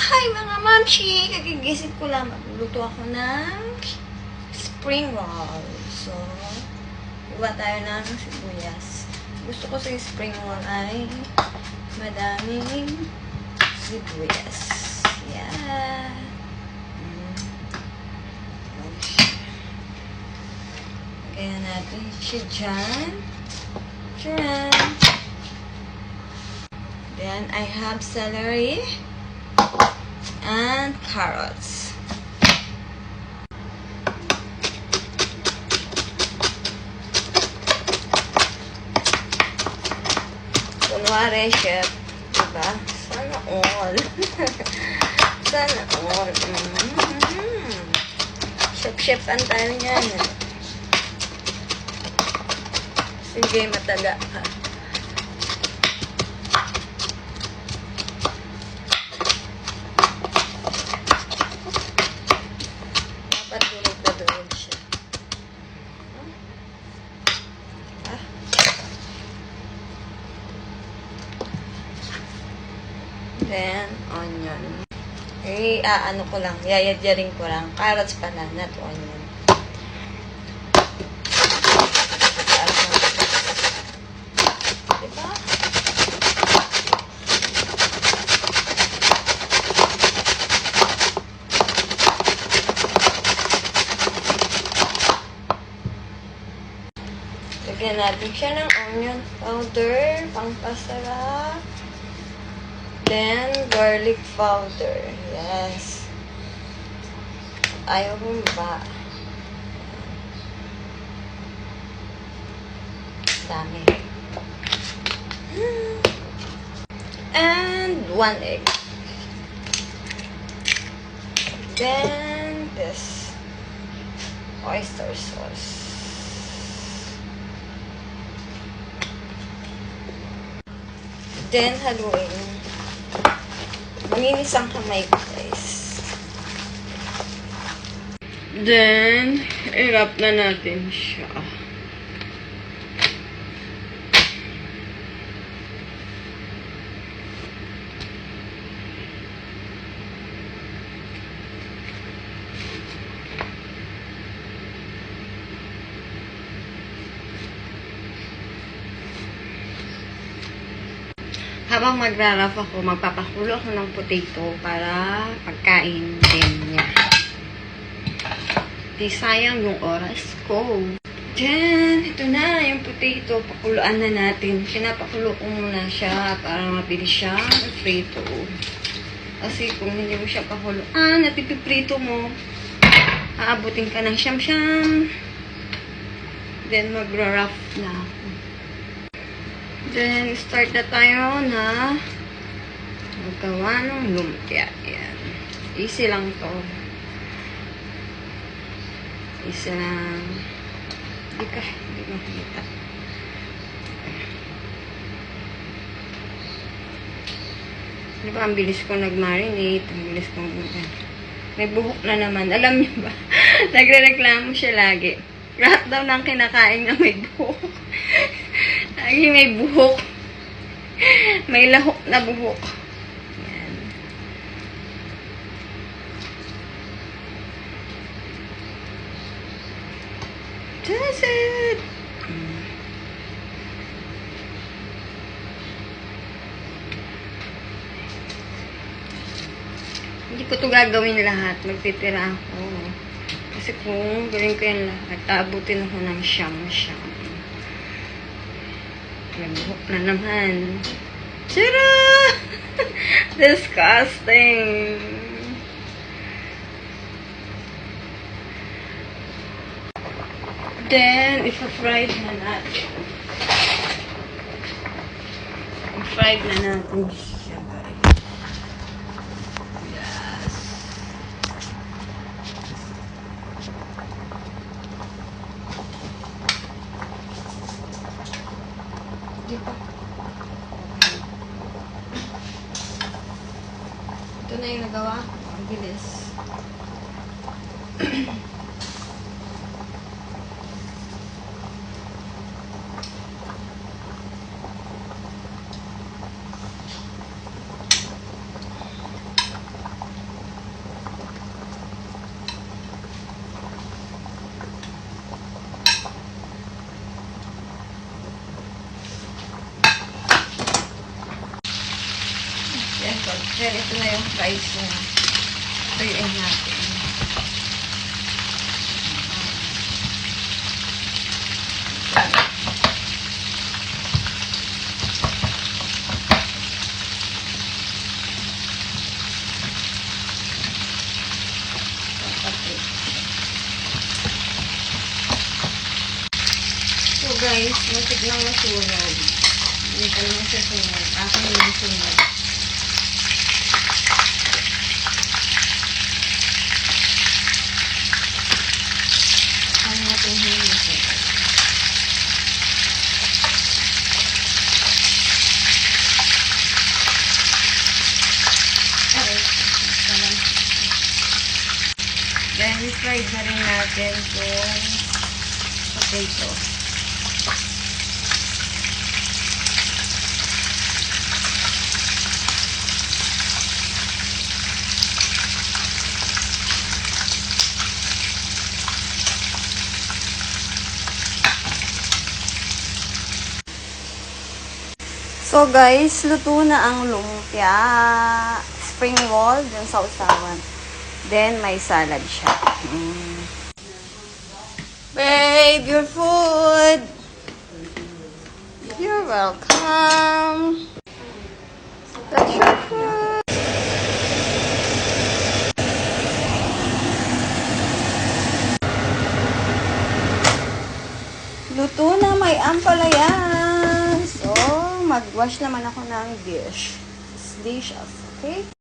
Hi mga mamshi! Kagigising ko lang. Magluto ako ng spring roll. So, iwa tayo ng sibuyas. Gusto ko sa spring roll ay madaming sibuyas. Yeah. Kaya natin siya dyan. Charan! Then, I have celery and carrots. Kunwari, chef, diba? Sana all. Sana all. Chef-chefan tayo niyan. Sige, mataga ka. Dapat durog na durog siya. Then, onion. Ano ko lang, yayadyarin ko lang. Carrots pala, not onion. Diba? Lagyan natin siya ng onion powder, pangpasarap. Then, garlic powder. Yes. Ayaw mo ba? Dami. And 1 egg. Then, this oyster sauce. Then, haluin. Maninis ang kamay ko, guys. Then, i-wrap na natin siya. Habang magra-wrap ako, magpapakulo ako ng potato para pagkain din niya. Di sayang yung oras ko. Then, ito na yung potato. Pakuluan na natin. Pinapakulo ko muna siya para mabilis siya prito. Kasi kung hindi mo siya pakuluan, natipiprito mo, aabutin ka ng siyam-siyam. Then, magra-wrap na ako. Then, start na tayo na maggawa ng lumpia. Yan. Easy lang to. Easy lang. Hindi makita. Diba, ang bilis ko nag-marinate. Ang bilis ko may buhok na naman. Alam niyo ba? Nagre-reklamo siya lagi. Lahat daw ng kinakain na may buhok. Lagi may buhok. May lahok na buhok. Yan. That's it! Hindi ko ito gagawin lahat. Magtitira ako. Kasi kung gawin ko yan lahat, aabutin ako ng siyam-siyam. May buhok na naman. Tara! Disgusting! Then, ipa-fried na natin. I-fried na natin siya, guys. Yes. Diba? Ito na yung nagawa ko. Ang bilis. Then, ito na yung fries niya. Tuyuin natin. So guys, masig lang masunog. Hindi ka naman siya sunod. Akin yung sunod. Ang natin hinusin. Then, fried na rin natin yung potato. So guys, luto na ang lumpia. Spring roll dun sa usawan. Then, may salad siya. Babe, your food! You're welcome. That's your food. Luto na, may ampalayan. So, mag-wash naman ako ng dishes. Okay?